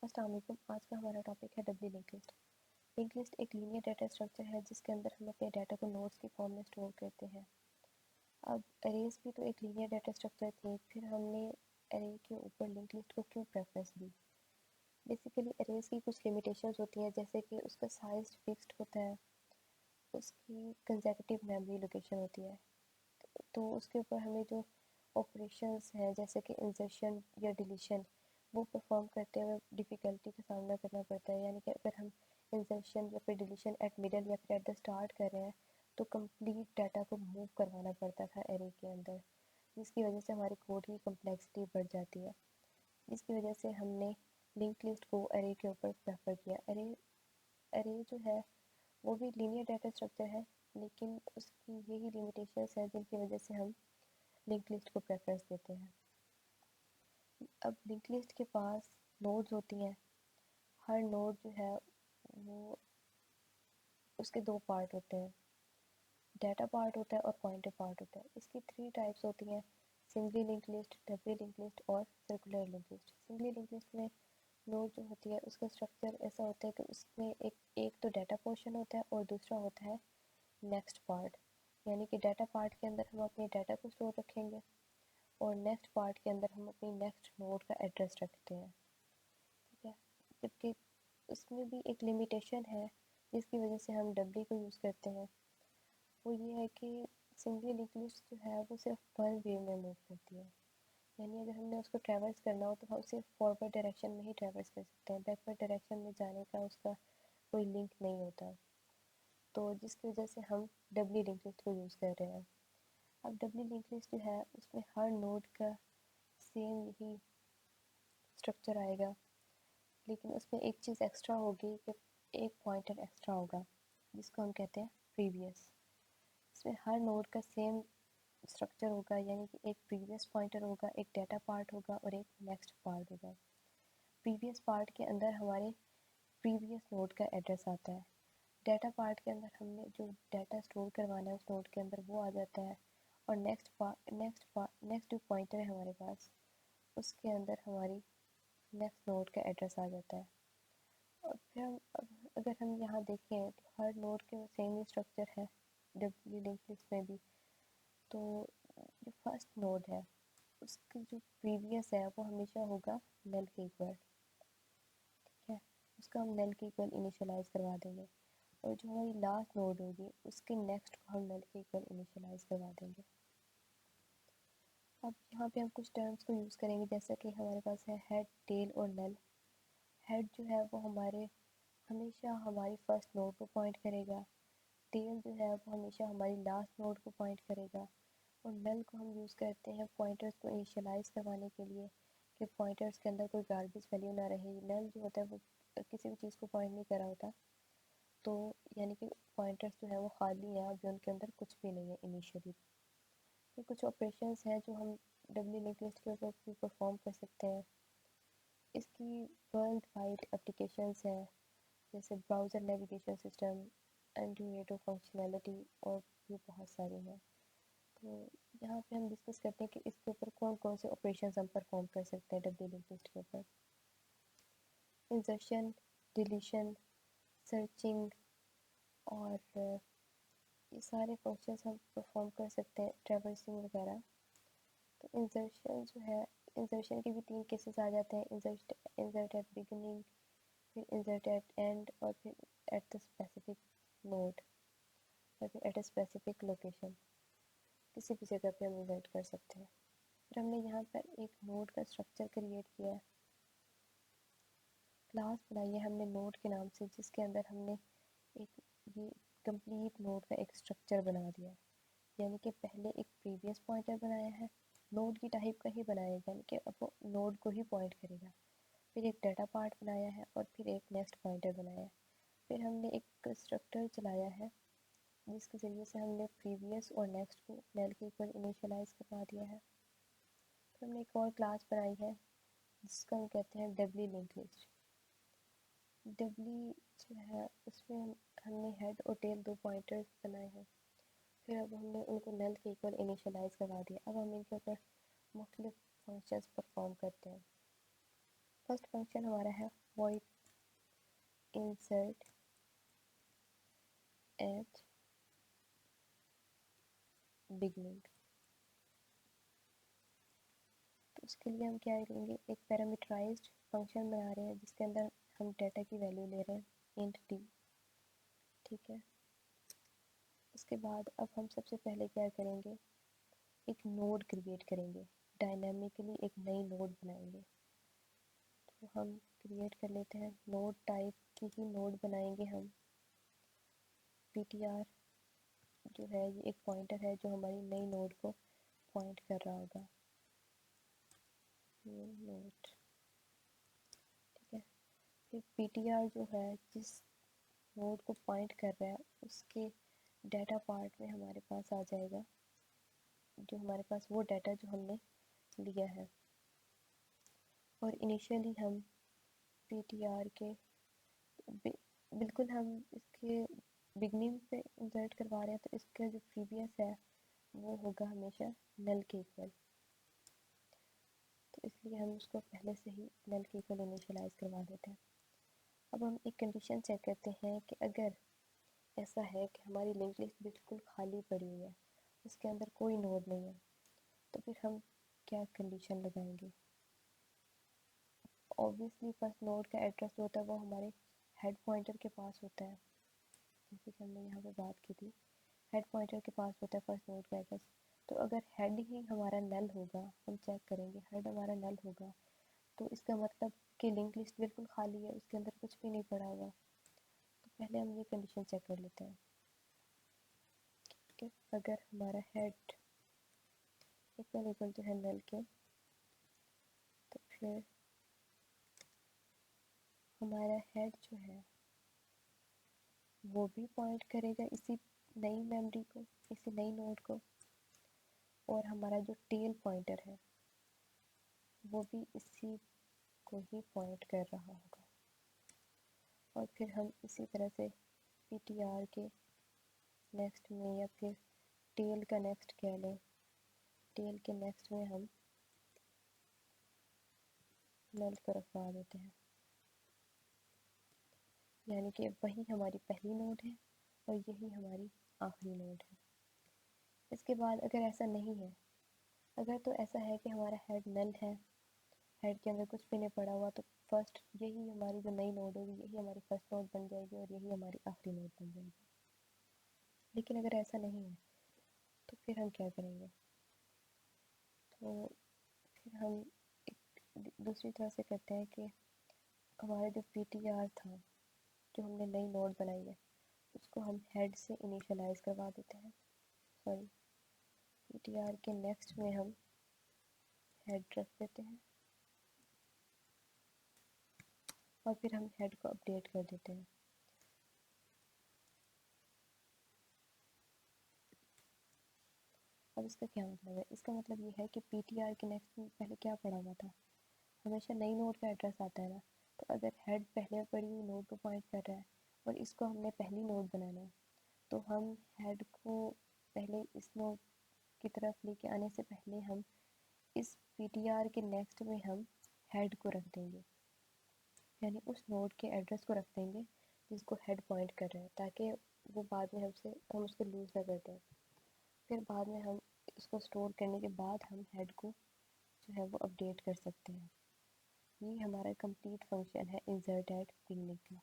अस्सलाम वालेकुम। आज का हमारा टॉपिक है W link list. Link list एक लीनियर डाटा स्ट्रक्चर है जिसके अंदर हम अपने डाटा को नोड्स की फॉर्म में स्टोर करते हैं। अब अरेज भी तो एक लीनियर डाटा स्ट्रक्चर थे, फिर हमने अरे के ऊपर लिंक लिस्ट को क्यों प्रेफरेंस दी। बेसिकली अरेज की कुछ लिमिटेशंस होती हैं, जैसे कि उसका साइज फिक्स्ड होता है, उसकी कंसेक्यूटिव मेमोरी लोकेशन होती है, तो उसके ऊपर हमें जो ऑपरेशंस हैं जैसे कि इंसर्शन या डिलीशन वो परफॉर्म करते हुए डिफ़िकल्टी का सामना करना पड़ता है। यानी कि अगर हम इंसर्शन या फिर डिलीशन एट मिडल या फिर एट द स्टार्ट कर रहे हैं तो कंप्लीट डाटा को मूव करवाना पड़ता था एरे के अंदर, जिसकी वजह से हमारी कोड की कम्प्लेक्सिटी बढ़ जाती है। जिसकी वजह से हमने लिंक लिस्ट को एरे के ऊपर प्रेफर किया। एरे एरे जो है वो भी लीनियर डाटा स्ट्रक्चर है, लेकिन उसकी यही लिमिटेशंस हैं जिनकी वजह से हम लिंक लिस्ट को प्रेफरेंस देते हैं। अब लिंक लिस्ट के पास नोड्स होती हैं। हर नोड जो है वो उसके दो पार्ट होते हैं, डाटा पार्ट होता है और पॉइंटर पार्ट होता है। इसकी थ्री टाइप्स होती हैं: singly link list, doubly link list और circular link list. Singly link list में नोड जो होती है उसका स्ट्रक्चर ऐसा होता है कि उसमें एक तो डाटा पोर्शन होता है और दूसरा होता है नेक्स्ट पार्ट। यानी कि डाटा पार्ट के अंदर हम अपने डाटा को स्टोर रखेंगे और नेक्स्ट पार्ट के अंदर हम अपनी नेक्स्ट नोड का एड्रेस रखते हैं। ठीक है, जबकि उसमें भी एक लिमिटेशन है जिसकी वजह से हम डब्ल्यू को यूज़ करते हैं। वो ये है कि सिंगली लिंक लिस्ट जो है वो सिर्फ वन वे में मूव करती है। यानी अगर हमने उसको ट्रैवर्स करना हो तो हम सिर्फ फॉरवर्ड डायरेक्शन में ही ट्रैवर्स कर सकते हैं, बैकवर्ड डायरेक्शन में जाने का उसका कोई लिंक नहीं होता। तो जिसकी वजह से हम डब्ल्यू लिंक लिस्ट को यूज़ कर रहे हैं। अब डब्ल्यू लिंक लिस्ट जो है उसमें हर नोड का सेम ही स्ट्रक्चर आएगा, लेकिन उसमें एक चीज़ एक्स्ट्रा होगी कि एक पॉइंटर एक्स्ट्रा होगा जिसको हम कहते हैं प्रीवियस। इसमें हर नोड का सेम स्ट्रक्चर होगा, यानी कि एक प्रीवियस पॉइंटर होगा, एक डाटा पार्ट होगा और एक नेक्स्ट पार्ट होगा। प्रीवियस पार्ट के अंदर हमारे प्रीवियस नोड का एड्रेस आता है। डाटा पार्ट के अंदर हमने जो डाटा स्टोर करवाना है उस नोड के अंदर वो आ जाता है, और नेक्स्ट जो पॉइंटर है हमारे पास उसके अंदर हमारी नेक्स्ट नोड का एड्रेस आ जाता है। और फिर अगर हम यहाँ देखें तो हर नोड के सेम ही स्ट्रक्चर है डब्ल्यू लिंक लिस्ट में भी। तो जो फर्स्ट नोड है उसकी जो प्रीवियस है वो हमेशा होगा नल के इक्वल। ठीक है, उसका हम नल के इक्वल इनिशियलाइज करवा देंगे, और जो हमारी लास्ट नोड होगी उसके नेक्स्ट को हम नल के इक्वल इनिशियलाइज करवा देंगे। अब यहाँ पे हम कुछ टर्म्स को यूज़ करेंगे, जैसे कि हमारे पास है हेड, टेल और नल। हेड जो है वो हमेशा हमारी फर्स्ट नोड को पॉइंट करेगा। टेल जो है वो हमेशा हमारी लास्ट नोड को पॉइंट करेगा। और नल को हम यूज़ करते हैं पॉइंटर्स को इनिशियलाइज करवाने के लिए, कि पॉइंटर्स के अंदर कोई गार्बेज वैल्यू ना रहे। नल जो होता है वो किसी भी चीज़ को पॉइंट नहीं कर रहा होता, तो यानी कि पॉइंटर्स जो है वो खाली हैं, अभी उनके अंदर कुछ भी नहीं है इनिशियली। फिर कुछ ऑपरेशंस हैं जो हम डब्ल्यू लिंक लिस्ट के ऊपर भी परफॉर्म कर सकते हैं। इसकी वर्ल्ड वाइड एप्लीकेशंस हैं, जैसे browser navigation system, Android functionality और भी बहुत सारी हैं। तो यहाँ पे हम डिस्कस करते हैं कि इसके ऊपर कौन कौन से ऑपरेशंस हम परफॉर्म कर सकते हैं डब्ल्यू लिंक लिस्ट के ऊपर। इंसर्शन, डिलीशन, सर्चिंग और ये सारे फंक्शंस हम परफॉर्म कर सकते हैं, ट्रैवर्सिंग वगैरह। तो इंसर्शन जो है, इंसर्शन के भी तीन केसेस आ जाते हैं: इंसर्ट एट बिगिनिंग, फिर इंसर्ट एट एंड और फिर एट द स्पेसिफिक नोड, और फिर एट अ स्पेसिफिक लोकेशन। किसी भी जगह पे हम इंसर्ट कर सकते हैं। फिर हमने यहाँ पर एक नोड का स्ट्रक्चर क्रिएट किया है, क्लास बनाई है हमने नोड के नाम से, जिसके अंदर हमने एक ये कंप्लीट नोड का एक स्ट्रक्चर बना दिया है। यानी कि पहले एक प्रीवियस पॉइंटर बनाया है, नोड की टाइप का ही बनाया है, यानी कि अब वो नोड को ही पॉइंट करेगा। फिर एक डाटा पार्ट बनाया है और फिर एक नेक्स्ट पॉइंटर बनाया है। फिर हमने एक कंस्ट्रक्टर चलाया है जिसके ज़रिए से हमने प्रीवियस और नेक्स्ट को नल के इक्वल इनिशियलाइज करवा दिया है। फिर हमने एक और क्लास बनाई है जिसका हम कहते हैं डब्ल्यू लिंक लिस्ट। डब्ल्यू जो है उसमें हमने हेड और टेल दो पॉइंटर्स बनाए हैं। फिर अब हमने उनको नल के इक्वल इनिशियलाइज करवा दिया। अब हम इनके ऊपर मुख्तलिफ फंक्शंस परफॉर्म करते हैं। फर्स्ट फंक्शन हमारा है void insert at beginning। तो उसके लिए हम क्या करेंगे, एक पैरामीटराइज्ड फंक्शन बना रहे हैं जिसके अंदर हम डाटा की वैल्यू ले रहे हैं int d। ठीक है, उसके बाद अब हम सबसे पहले क्या करेंगे, एक नोड क्रिएट करेंगे, डायनामिकली एक नई नोड बनाएंगे। तो हम क्रिएट कर लेते हैं, नोड टाइप की ही नोड बनाएंगे हम। ptr जो है ये एक पॉइंटर है जो हमारी नई नोड को पॉइंट कर रहा होगा, ये नोड। ठीक है, फिर ptr जो है जिस नोड को पॉइंट कर रहा है उसके डाटा पार्ट में हमारे पास आ जाएगा, जो हमारे पास वो डाटा जो हमने लिया है। और इनिशियली हम ptr के बिल्कुल हम इसके बिगनिंग पे इंसर्ट करवा रहे हैं, तो इसका जो प्रीवियस है वो होगा हमेशा नल के इक्वल। तो इसलिए हम उसको पहले से ही नल के इक्वल इनिशियलाइज करवा देते हैं। अब हम एक कंडीशन चेक करते हैं कि अगर ऐसा है कि हमारी लिंक लिस्ट बिल्कुल खाली पड़ी हुई है, उसके अंदर कोई नोड नहीं है, तो फिर हम क्या कंडीशन लगाएंगे। ऑब्वियसली फर्स्ट नोड का एड्रेस जो होता है वो हमारे हेड पॉइंटर के पास होता है, जैसे कि हमने यहाँ पे बात की थी, हेड पॉइंटर के पास होता है फर्स्ट नोड का एड्रेस। तो अगर हेड ही हमारा नल होगा, हम चेक करेंगे हेड हमारा नल होगा, तो इसका मतलब कि लिंक लिस्ट बिल्कुल खाली है, उसके अंदर कुछ भी नहीं पड़ा हुआ। तो पहले हम ये कंडीशन चेक कर लेते हैं कि अगर हमारा हेड इक्वल जो है नल के, तो फिर हमारा हेड जो है वो भी पॉइंट करेगा इसी नई मेमोरी को, इसी नई नोड को, और हमारा जो टेल पॉइंटर है वो भी इसी को ही पॉइंट कर रहा होगा। और फिर हम इसी तरह से ptr के नेक्स्ट में, या फिर टेल का नेक्स्ट कह लें, टेल के नेक्स्ट में हम नल को रखवा देते हैं, यानी कि वही हमारी पहली नोड है और यही हमारी आखिरी नोड है। इसके बाद अगर ऐसा नहीं है, अगर तो ऐसा है कि हमारा हेड नल है, हेड के अंदर कुछ भी नहीं पड़ा हुआ, तो फर्स्ट यही हमारी जो नई नोड होगी यही हमारी फर्स्ट नोड बन जाएगी और यही हमारी आखिरी नोड बन जाएगी। लेकिन अगर ऐसा नहीं है तो फिर हम क्या करेंगे, तो फिर हम एक दूसरी तरह से करते हैं कि हमारा जो ptr था, जो हमने नई नोड बनाई है, उसको हम हेड से इनिशियलाइज करवा देते हैं। सॉरी, ptr के नेक्स्ट में हम हेड रख देते हैं और फिर हम हेड को अपडेट कर देते हैं। अब इसका क्या मतलब है, इसका मतलब ये है कि ptr के नेक्स्ट में पहले क्या पड़ा हुआ था, हमेशा नई नोड का एड्रेस आता है ना। तो अगर हेड पहले पड़ी हुई नोड को पॉइंट कर रहा है और इसको हमने पहली नोड बनाना है, तो हम हेड को पहले इस नोड की तरफ लेके आने से पहले हम इस ptr के नेक्स्ट में हम हेड को रख देंगे, यानी उस नोड के एड्रेस को रख देंगे जिसको हेड पॉइंट कर रहा है, ताकि वो बाद में हम उसको लूज़ ना कर दें। फिर बाद में हम इसको स्टोर करने के बाद हम हेड को जो है वो अपडेट कर सकते हैं। ये हमारा कंप्लीट फंक्शन है इंसर्ट एट बिगनिंग का।